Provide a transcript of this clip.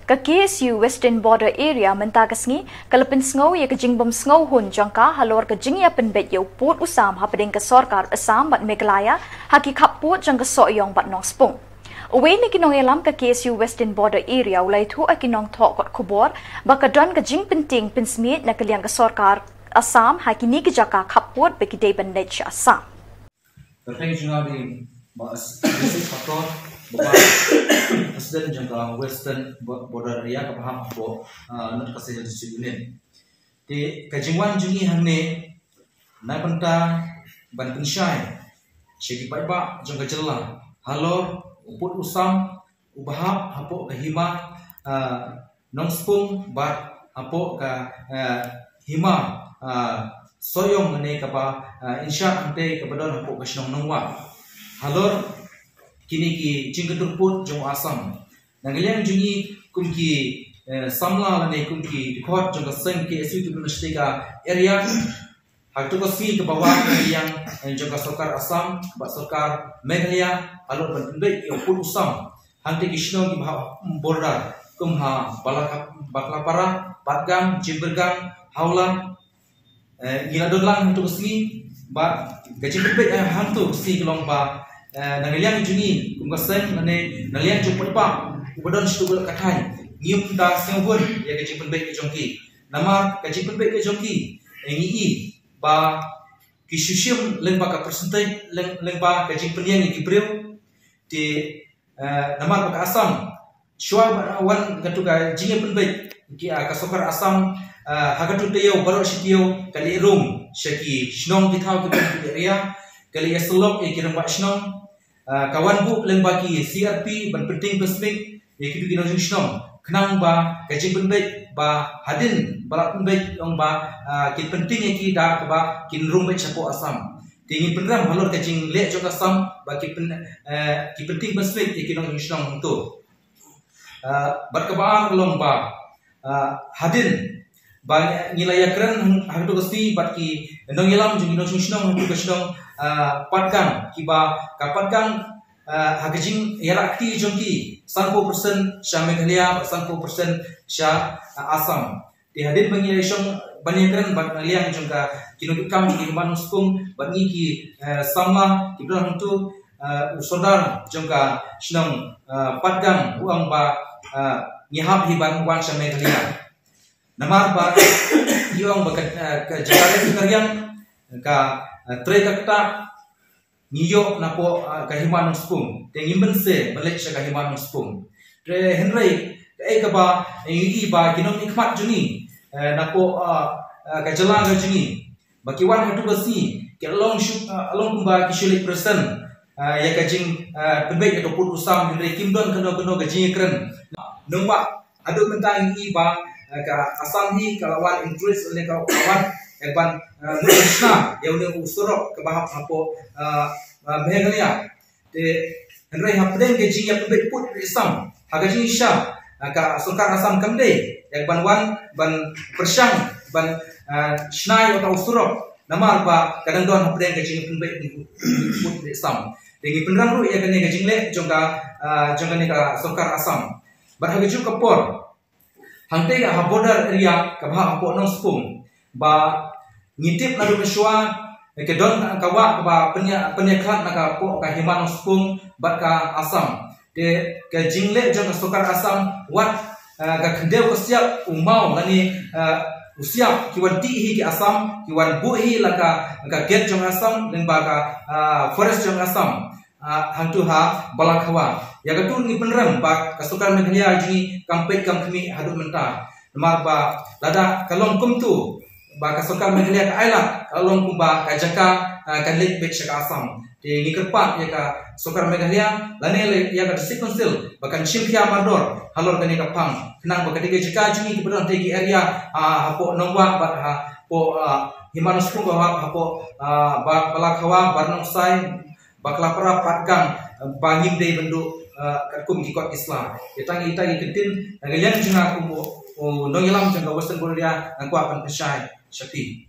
Ka KSU Western Border Area mentakasngi kalapin sngow ya kajingbom sngow hun jangka halor kajing ya penbet ya put usam hapadeng ke sorkar Assam bat Meghalaya haki kaput jangka soyong bat nong spung. Uwe ni kinong elam ka KSU Western Border Area ulai tu akinong tok kot kubor bakadran kajing penting pensmit na kaliang ke sorkar Assam haki ni kejaka kaput bagi day bandej Assam. Terkait juga di basis faktor bahwa presiden jangka Western Border Area kapaham apa nak kasih disiplin. Di kajingwan jungi hangne naik penta ban pensyai ceki paiba jangka jela halor uput usam ubahap hapo kahima nongspung bat hapo ka hima soyong ne kapa insya ante kabadon hapo kasnong nongwa halor kini ki jingkaturput jong Assam nangalian jungi kumki samla lane kumki dikot jong kaseng KSU University ka area haktu kasi ke bawah yang jong sarkar Assam ba sarkar Meghalaya halor bandai yo pun usam hanti kisno ki border kumha baklapara patgang jimbergang haulan giladodlang hantu kasi ba gaji bebe hantu si kelong ba nangalian jungi kumgasen nane nalian juput pa ubadon stubul kathai ngium da sengobun ya gaji penbek ke jongki nama gaji penbek ke jongki ngi ba kisusium lengba ka percentage lengba gaji penlian ki breu di nama ka Assam shwa wan gatu ga jinge penbek ki ka sokar Assam hagatu teo baro sitio kali room shaki shnong dithaw ki area kali yaslok e kirang ba shnong kawan bu lengba ki CRP ban penting pesmik ye ki binong shnong knang ba kajing penbek ba hadin balak penbek ong ba ki penting ye ki da ba kin room be chapo Assam tingin penram halor kajing le jok Assam ba ki penting pesmik ye ki nong shnong tu berkebaan long ba hadin ba ngilaya keren hangtu kasi bat ki nong yelam jung nong shnong hangtu kasnong patgang kiba kapatgang hagajing yarakti jongki 100% sya Meghalaya 100% sya Assam di hadin bangilay syong banyakran bat liang jongka kinukam ki manuspung bat ni ki sama kibra hangtu usodar jongka shnong patgang uang ba ngihap hiban wan sya Meghalaya namar ba yung bakat jagare karyang ka trekakta niyo na po kahimanong spung tengimben se balik sa kahimanong spung tre henry ka ba iba ginom ikmat juni na po kajala juni bakiwan hadu basi ke along kumba kisulik person ya kajing pebek atau pun usam henry kimdon keno gajing keren nungwa adu mentang iba ka Assam hi kalawan interest oleh kawan ban Krishna yang udah usurok ke bahap hapo Meghalaya de henry hapden ke jing ya pebet put Assam hagajing sha ka sarkar Assam kamde yang ban persyang ban shnai atau usurok namar ba kadang don hapden ke jing pebet put Assam dengi penrang ru ya kene gajing le jongka ne ka sarkar Assam barhagaju kapor hangte ga border area ka bha hapo nong spung ba ngitip nadu kesua ke don kawa ba penyaklat naka po ka himan spung bat ka Assam de ke jingle jong sokar Assam wat ka kendeu siap umau lani usiap kiwan ti hi ki Assam kiwan bu hi laka get jong Assam den ba ka forest jong Assam hantu ha balakhawa ya gatur ni penrem ba kasukar Meghalaya ji kampet kamkmi hadu menta mar ba lada kalong kumtu ba kasukar Meghalaya ka aila kalong kumba ka jaka kanlik bet shaka Assam di ngikerpat ya ka sukar Meghalaya lane ya ka district council bakan shimkhia mardor halor kani ka pang kenang ba kadiga jaka ji kibron tegi area hapo nongwa ba po himanus pung ba hapo ba balakhawa barnong sai baklapara patgang bangim day bendu kum kikot Islam itang kentin ngalian jena kum nongilam jengka Western Border ang kuapan pesyai syakti